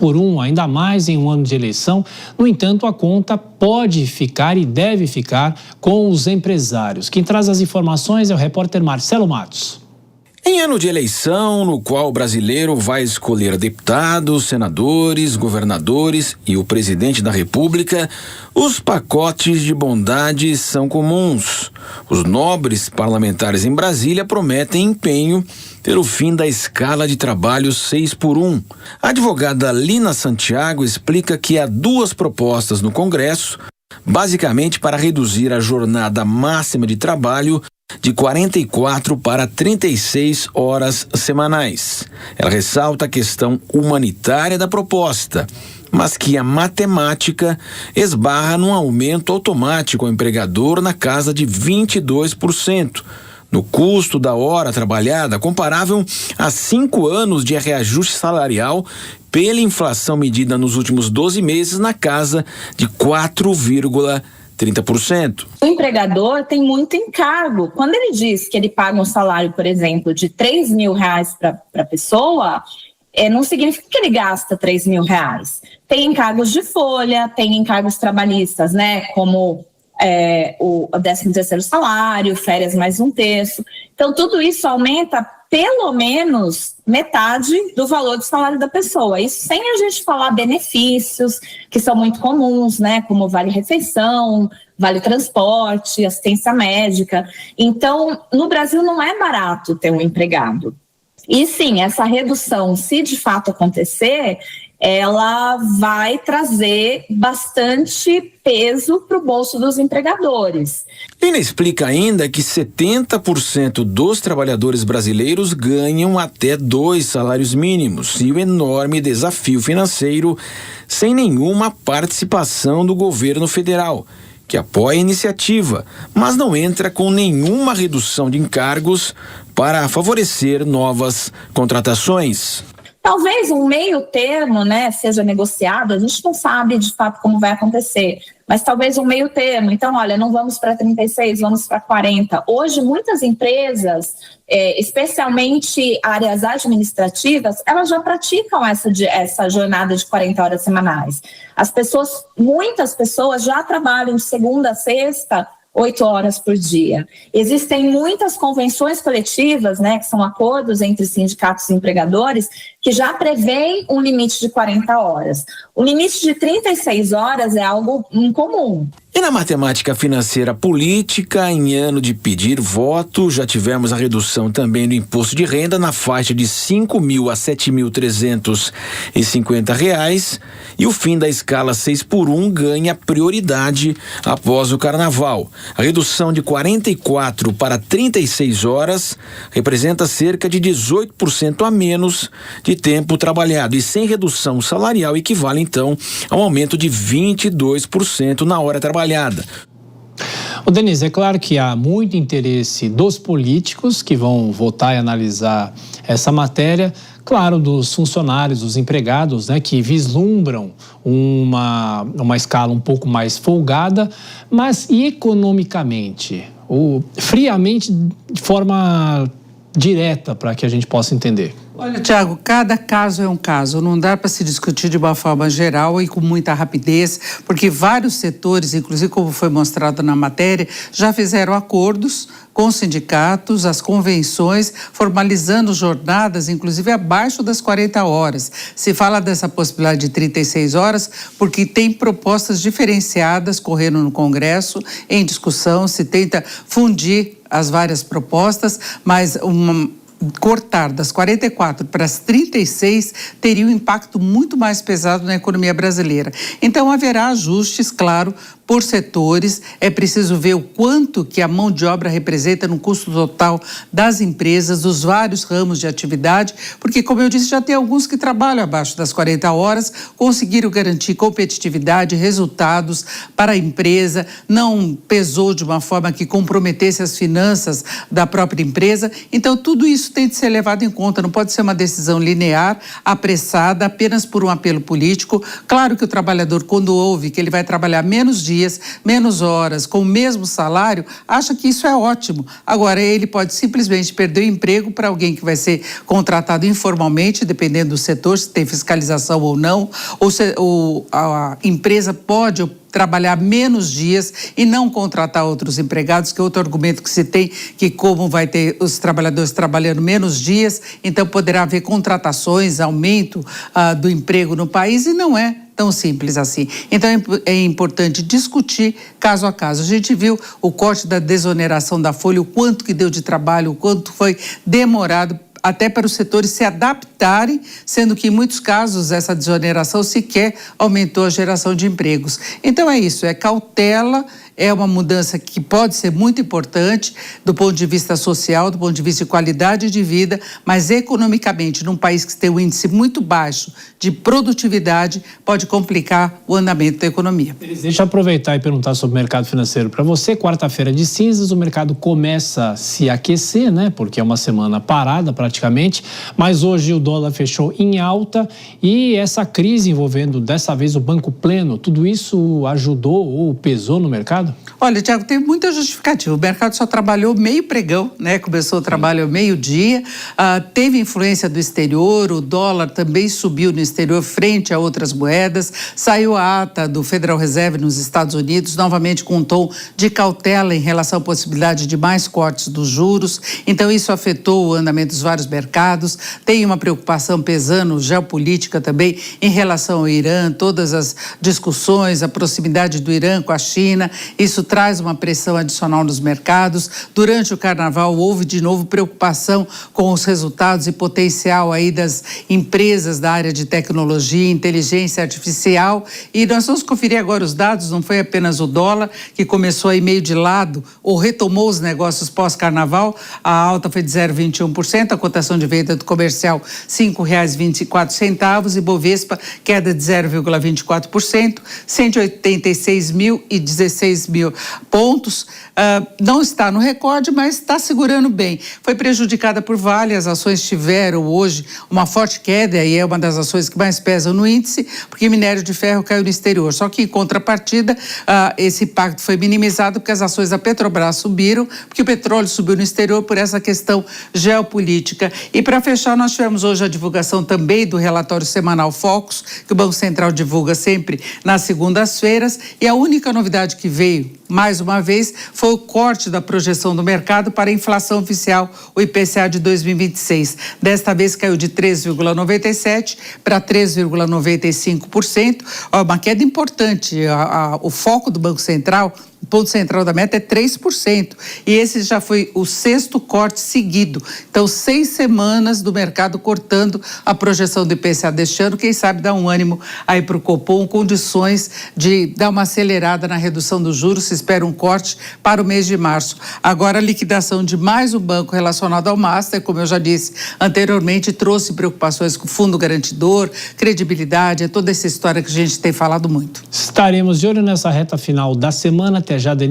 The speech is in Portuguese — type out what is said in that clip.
por um, ainda mais em um ano de eleição. No entanto, a conta pode ficar e deve ficar com os empresários. Quem traz as informações é o repórter Marcelo Matos. Em ano de eleição, no qual o brasileiro vai escolher deputados, senadores, governadores e o presidente da República, os pacotes de bondade são comuns. Os nobres parlamentares em Brasília prometem empenho pelo fim da escala de trabalho 6x1. A advogada Lina Santiago explica que há duas propostas no Congresso, basicamente para reduzir a jornada máxima de trabalho de 44 para 36 horas semanais. Ela ressalta a questão humanitária da proposta, mas que a matemática esbarra num aumento automático ao empregador na casa de 22%. No custo da hora trabalhada, comparável a 5 anos de reajuste salarial pela inflação medida nos últimos 12 meses na casa de 4,30%. O empregador tem muito encargo. Quando ele diz que ele paga um salário, por exemplo, de R$3.000 para a pessoa, não significa que ele gasta R$3.000. Tem encargos de folha, tem encargos trabalhistas, né? Como o 13º salário, férias mais um terço. Então, tudo isso aumenta pelo menos metade do valor do salário da pessoa. Isso sem a gente falar benefícios, que são muito comuns, né? Como vale-refeição, vale-transporte, assistência médica. Então, no Brasil não é barato ter um empregado. E sim, essa redução, se de fato acontecer, ela vai trazer bastante peso para o bolso dos empregadores. Lina explica ainda que 70% dos trabalhadores brasileiros ganham até 2 salários mínimos e o enorme desafio financeiro sem nenhuma participação do governo federal, que apoia a iniciativa, mas não entra com nenhuma redução de encargos para favorecer novas contratações. Talvez um meio termo, né, seja negociado, a gente não sabe de fato como vai acontecer, mas talvez um meio termo. Então, olha, não vamos para 36, vamos para 40. Hoje, muitas empresas, especialmente áreas administrativas, elas já praticam essa jornada de 40 horas semanais. Muitas pessoas já trabalham de segunda a sexta, 8 horas por dia. Existem muitas convenções coletivas, né, que são acordos entre sindicatos e empregadores, que já prevêem um limite de 40 horas. O limite de 36 horas é algo incomum. E na matemática financeira política, em ano de pedir voto, já tivemos a redução também do imposto de renda na faixa de R$5.000 a R$7.350 e o fim da escala 6x1 ganha prioridade após o carnaval. A redução de 44 para 36 horas representa cerca de 18% a menos de tempo trabalhado e sem redução salarial equivale então a um aumento de 22% na hora trabalhada. O Denise, é claro que há muito interesse dos políticos que vão votar e analisar essa matéria, claro, dos funcionários, dos empregados, né, que vislumbram uma escala um pouco mais folgada, mas e economicamente, friamente, de forma direta, para que a gente possa entender? Olha, Tiago, cada caso é um caso, não dá para se discutir de uma forma geral e com muita rapidez, porque vários setores, inclusive como foi mostrado na matéria, já fizeram acordos com os sindicatos, as convenções, formalizando jornadas, inclusive abaixo das 40 horas. Se fala dessa possibilidade de 36 horas, porque tem propostas diferenciadas correndo no Congresso, em discussão, se tenta fundir as várias propostas, mas cortar das 44 para as 36 teria um impacto muito mais pesado na economia brasileira. Então, haverá ajustes, claro, por setores. É preciso ver o quanto que a mão de obra representa no custo total das empresas, dos vários ramos de atividade, porque, como eu disse, já tem alguns que trabalham abaixo das 40 horas, conseguiram garantir competitividade, resultados para a empresa, não pesou de uma forma que comprometesse as finanças da própria empresa. Então, tudo isso isso tem de ser levado em conta, não pode ser uma decisão linear, apressada, apenas por um apelo político. Claro que o trabalhador, quando ouve que ele vai trabalhar menos dias, menos horas, com o mesmo salário, acha que isso é ótimo. Agora, ele pode simplesmente perder o emprego para alguém que vai ser contratado informalmente, dependendo do setor, se tem fiscalização ou não, ou a empresa pode trabalhar menos dias e não contratar outros empregados, que é outro argumento que se tem, que como vai ter os trabalhadores trabalhando menos dias, então poderá haver contratações, aumento do emprego no país, e não é tão simples assim. Então é importante discutir caso a caso. A gente viu o corte da desoneração da folha, o quanto que deu de trabalho, o quanto foi demorado até para os setores se adaptarem, sendo que em muitos casos essa desoneração sequer aumentou a geração de empregos. Então é isso, é cautela, é uma mudança que pode ser muito importante do ponto de vista social, do ponto de vista de qualidade de vida, mas economicamente, num país que tem um índice muito baixo de produtividade, pode complicar o andamento da economia. Deixa eu aproveitar e perguntar sobre o mercado financeiro para você. Quarta-feira de cinzas, o mercado começa a se aquecer, né? Porque é uma semana parada praticamente, mas hoje o dólar fechou em alta e essa crise envolvendo dessa vez o Banco Pleno, tudo isso ajudou ou pesou no mercado? Olha, Tiago, tem muita justificativa. O mercado só trabalhou meio pregão, né? Começou o trabalho ao meio-dia, teve influência do exterior, o dólar também subiu no exterior frente a outras moedas, saiu a ata do Federal Reserve nos Estados Unidos, novamente com um tom de cautela em relação à possibilidade de mais cortes dos juros, então isso afetou o andamento dos vários mercados. Tem uma preocupação pesando geopolítica também em relação ao Irã, todas as discussões, a proximidade do Irã com a China. Isso traz uma pressão adicional nos mercados. Durante o carnaval houve de novo preocupação com os resultados e potencial aí das empresas da área de tecnologia, inteligência artificial, e nós vamos conferir agora os dados. Não foi apenas o dólar que começou aí meio de lado ou retomou os negócios pós-carnaval. A alta foi de 0,21%, a cotação de venda do comercial R$ 5,24, e Bovespa queda de 0,24%, 186.016 pontos. Não está no recorde, mas está segurando bem. Foi prejudicada por Vale, as ações tiveram hoje uma forte queda e é uma das ações que mais pesam no índice, porque minério de ferro caiu no exterior. Só que em contrapartida, esse impacto foi minimizado porque as ações da Petrobras subiram, porque o petróleo subiu no exterior por essa questão geopolítica. E para fechar, nós tivemos hoje a divulgação também do relatório semanal Focus, que o Banco Central divulga sempre nas segundas-feiras, e a única novidade que veio, mais uma vez, foi o corte da projeção do mercado para a inflação oficial, o IPCA de 2026. Desta vez caiu de 3,97% para 3,95%, uma queda importante. O foco do Banco Central, o ponto central da meta é 3%, e esse já foi o 6º corte seguido. Então, 6 semanas do mercado cortando a projeção do IPCA deste ano. Quem sabe dá um ânimo aí para o Copom, condições de dar uma acelerada na redução dos juros. Se espera um corte para o mês de março. Agora, a liquidação de mais um banco relacionado ao Master, como eu já disse anteriormente, trouxe preocupações com o fundo garantidor, credibilidade, é toda essa história que a gente tem falado muito. Estaremos de olho nessa reta final da semana. Até já, Denise.